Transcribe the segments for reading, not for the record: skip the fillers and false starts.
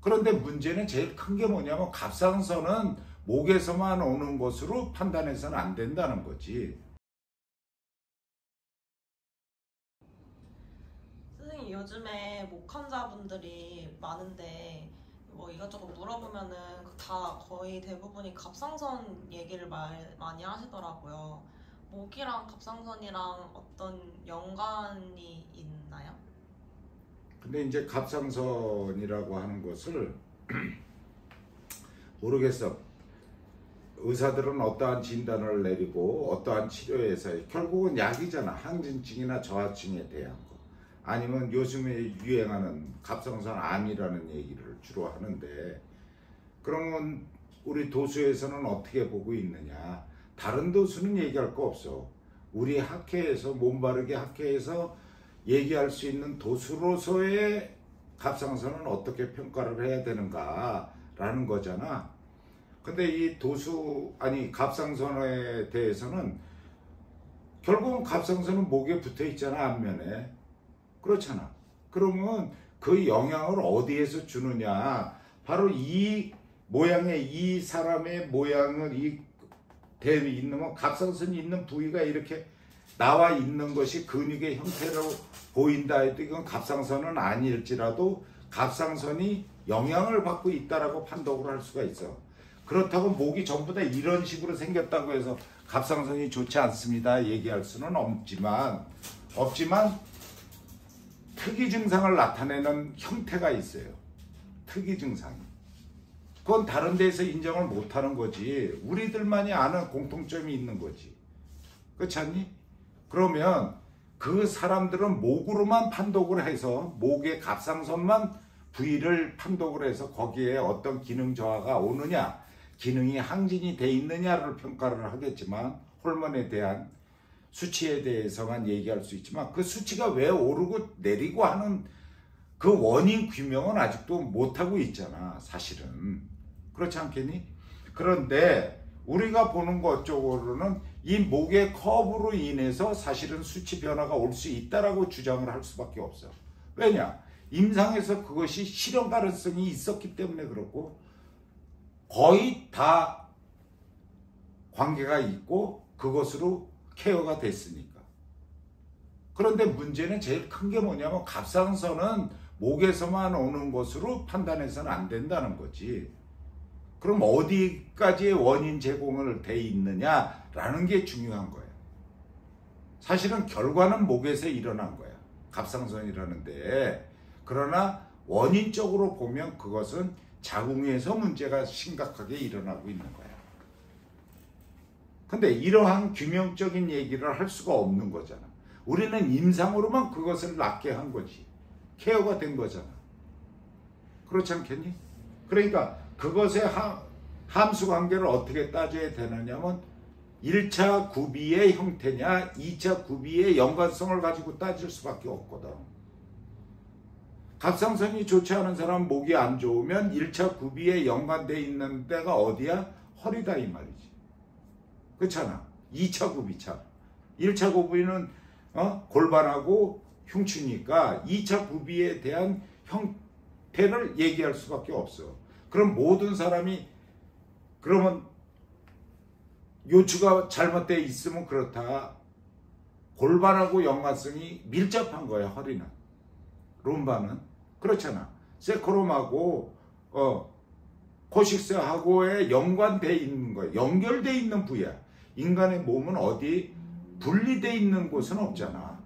그런데 문제는 제일 큰 게 뭐냐면 갑상선은 목에서만 오는 것으로 판단해서는 안 된다는 거지. 선생님, 요즘에 목 환자분들이 많은데 뭐 이것저것 물어보면은 다 거의 대부분이 갑상선 얘기를 많이 하시더라고요. 목이랑 갑상선이랑 어떤 연관이 있나요? 근데 이제 갑상선이라고 하는 것을 모르겠어. 의사들은 어떠한 진단을 내리고 어떠한 치료에서 결국은 약이잖아. 항진증이나 저하증에 대한 거. 아니면 요즘에 유행하는 갑상선 암이라는 얘기를 주로 하는데, 그러면 우리 도수에서는 어떻게 보고 있느냐? 다른 도수는 얘기할 거 없어. 우리 학회에서 몸바르게 학회에서 얘기할 수 있는 도수로서의 갑상선은 어떻게 평가를 해야 되는가라는 거잖아. 근데 이 갑상선에 대해서는 결국은 갑상선은 목에 붙어 있잖아, 앞면에. 그렇잖아. 그러면 그 영향을 어디에서 주느냐? 바로 이 모양의, 이 사람의 모양을 돼 있는 갑상선이 있는 부위가 이렇게 나와 있는 것이 근육의 형태로 보인다 해도 이건 갑상선은 아닐지라도 갑상선이 영향을 받고 있다라고 판독을 할 수가 있어. 그렇다고 목이 전부 다 이런 식으로 생겼다고 해서 갑상선이 좋지 않습니다 얘기할 수는 없지만 특이 증상을 나타내는 형태가 있어요. 특이 증상이. 그건 다른 데서 인정을 못하는 거지. 우리들만이 아는 공통점이 있는 거지. 그렇지 않니? 그러면 그 사람들은 목으로만 판독을 해서 목의 갑상선만 부위를 판독을 해서 거기에 어떤 기능 저하가 오느냐, 기능이 항진이 돼 있느냐를 평가를 하겠지만, 호르몬에 대한 수치에 대해서만 얘기할 수 있지만 그 수치가 왜 오르고 내리고 하는 그 원인 규명은 아직도 못하고 있잖아, 사실은. 그렇지 않겠니? 그런데 우리가 보는 것 쪽으로는 이 목의 커브로 인해서 사실은 수치 변화가 올 수 있다라고 주장을 할 수밖에 없어. 왜냐? 임상에서 그것이 실현 가능성이 있었기 때문에 그렇고, 거의 다 관계가 있고 그것으로 케어가 됐으니까. 그런데 문제는 제일 큰 게 뭐냐면 갑상선은 목에서만 오는 것으로 판단해서는 안 된다는 거지. 그럼 어디까지의 원인 제공을 돼 있느냐라는 게 중요한 거예요. 사실은 결과는 목에서 일어난 거야, 갑상선이라는데. 그러나 원인적으로 보면 그것은 자궁에서 문제가 심각하게 일어나고 있는 거야. 근데 이러한 규명적인 얘기를 할 수가 없는 거잖아. 우리는 임상으로만 그것을 낫게 한 거지. 케어가 된 거잖아. 그렇지 않겠니? 그러니까 그것의 함수 관계를 어떻게 따져야 되느냐면 1차 구비의 형태냐 2차 구비의 연관성을 가지고 따질 수밖에 없거든. 갑상선이 좋지 않은 사람, 목이 안 좋으면 1차 구비에 연관되어 있는 데가 어디야? 허리다 이 말이지. 그렇잖아. 2차 구비차. 1차 구비는 골반하고 흉추니까 2차 구비에 대한 형태를 얘기할 수밖에 없어. 그럼 모든 사람이 그러면 요추가 잘못되어 있으면 그렇다. 골반하고 연관성이 밀접한 거야, 허리는. 룸바는. 그렇잖아. 세코롬하고 코식스하고에 연관되어 있는 거야. 연결되어 있는 부위야. 인간의 몸은 어디 분리되어 있는 곳은 없잖아.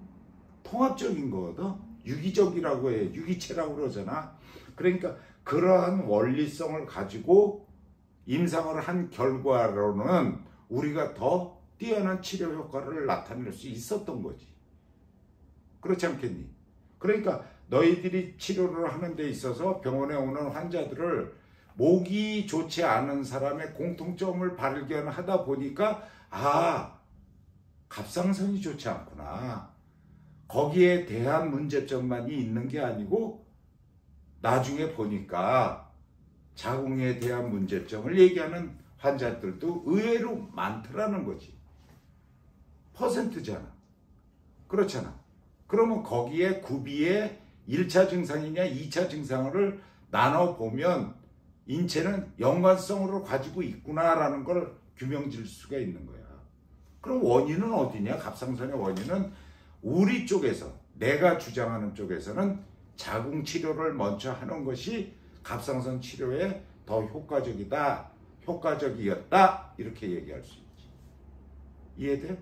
통합적인 거거든. 유기적이라고 해. 유기체라고 그러잖아. 그러니까 그러한 원리성을 가지고 임상을 한 결과로는 우리가 더 뛰어난 치료 효과를 나타낼 수 있었던 거지. 그렇지 않겠니? 그러니까 너희들이 치료를 하는 데 있어서 병원에 오는 환자들을 목이 좋지 않은 사람의 공통점을 발견하다 보니까 갑상선이 좋지 않구나. 거기에 대한 문제점만이 있는 게 아니고 나중에 보니까 자궁에 대한 문제점을 얘기하는 환자들도 의외로 많더라는 거지. 퍼센트잖아. 그렇잖아. 그러면 거기에 구비에 1차 증상이냐 2차 증상을 나눠보면 인체는 연관성으로 가지고 있구나라는 걸 규명질 수가 있는 거야. 그럼 원인은 어디냐? 갑상선의 원인은 우리 쪽에서, 내가 주장하는 쪽에서는 자궁 치료를 먼저 하는 것이 갑상선 치료에 더 효과적이었다 이렇게 얘기할 수 있지. 이해돼?